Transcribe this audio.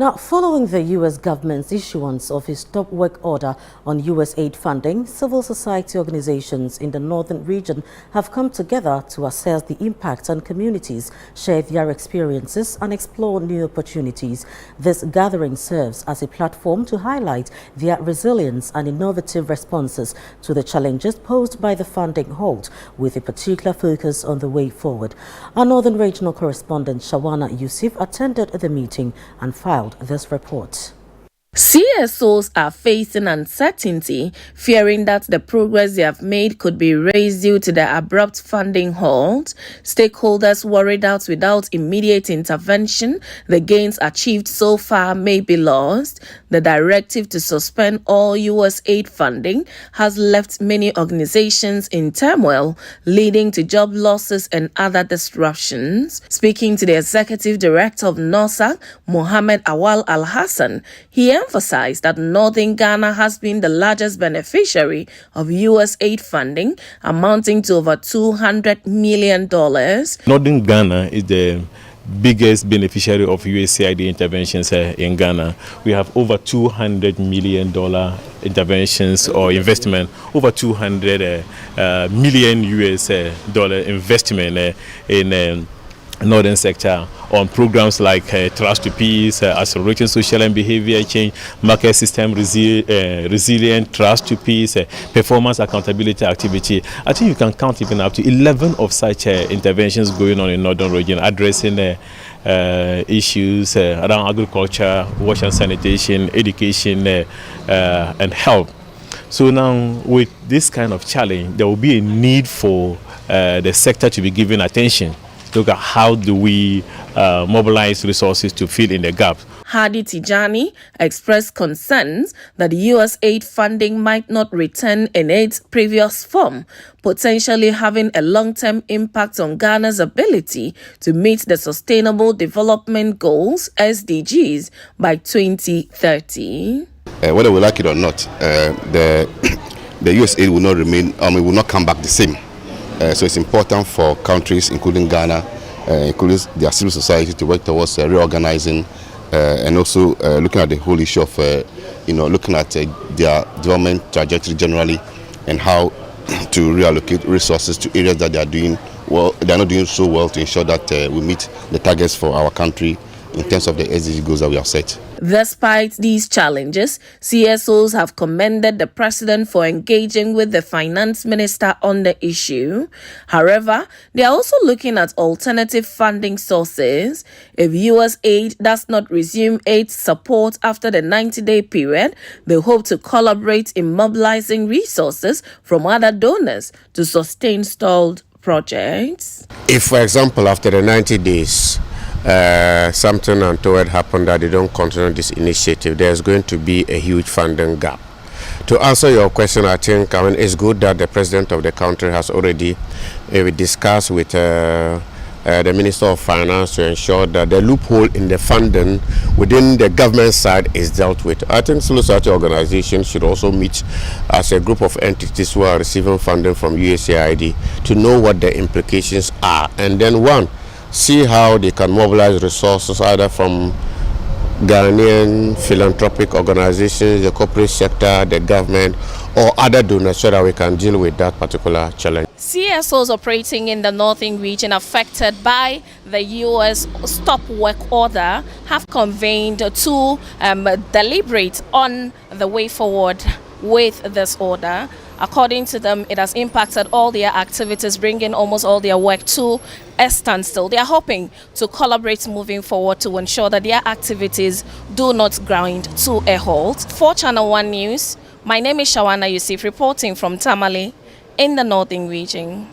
Now, following the U.S. government's issuance of a stop work order on U.S. aid funding, civil society organizations in the northern region have come together to assess the impact on communities, share their experiences, and explore new opportunities. This gathering serves as a platform to highlight their resilience and innovative responses to the challenges posed by the funding halt, with a particular focus on the way forward. Our northern regional correspondent Shawana Yusuf attended the meeting and filed this report. CSOs are facing uncertainty, fearing that the progress they have made could be erased due to the abrupt funding halt. Stakeholders worried that without immediate intervention, the gains achieved so far may be lost. The directive to suspend all U.S. aid funding has left many organizations in turmoil, leading to job losses and other disruptions. Speaking to the executive director of NOSAC, Mohammed Awal Al-Hassan, he emphasized that Northern Ghana has been the largest beneficiary of U.S. aid funding, amounting to over $200 million. Northern Ghana is the biggest beneficiary of USAID interventions in Ghana. We have over $200 million interventions or investment, over 200 million US dollar investment in northern sector on programs like Trust to Peace, Accelerating Social and Behavior Change, Market System Resilient, Trust to Peace, Performance Accountability Activity. I think you can count even up to 11 of such interventions going on in northern region, addressing issues around agriculture, water and sanitation, education, and health. So now with this kind of challenge, there will be a need for the sector to be given attention. Look at how do we mobilize resources to fill in the gap. Hadi Tijani expressed concerns that the U.S. aid funding might not return in its previous form, potentially having a long-term impact on Ghana's ability to meet the Sustainable Development Goals, SDGs, by 2030. Whether we like it or not, the U.S. aid will not remain, will not come back the same. So it's important for countries, including Ghana, including their civil society, to work towards reorganizing and also looking at the whole issue of, looking at their development trajectory generally and how to reallocate resources to areas that they are doing well. They are not doing so well, to ensure that we meet the targets for our country in terms of the SDG goals that we have set. Despite these challenges, CSOs have commended the president for engaging with the finance minister on the issue. However, they are also looking at alternative funding sources. If U.S. aid does not resume aid support after the 90-day period, they hope to collaborate in mobilizing resources from other donors to sustain stalled projects. If, for example, after the 90 days, something untoward happened that they don't continue this initiative, there's going to be a huge funding gap. To answer your question, I think it's good that the president of the country has already discussed with the Minister of Finance to ensure that the loophole in the funding within the government side is dealt with. I think civil society organizations should also meet as a group of entities who are receiving funding from USAID to know what the implications are, and then see how they can mobilize resources either from Ghanaian philanthropic organizations, the corporate sector, the government, or other donors, so that we can deal with that particular challenge. CSOs operating in the northern region affected by the U.S. stop work order have convened to deliberate on the way forward with this order. According to them, it has impacted all their activities, bringing almost all their work to a standstill. They are hoping to collaborate moving forward to ensure that their activities do not grind to a halt. For Channel One News, my name is Shawana Yusuf, reporting from Tamale in the northern region.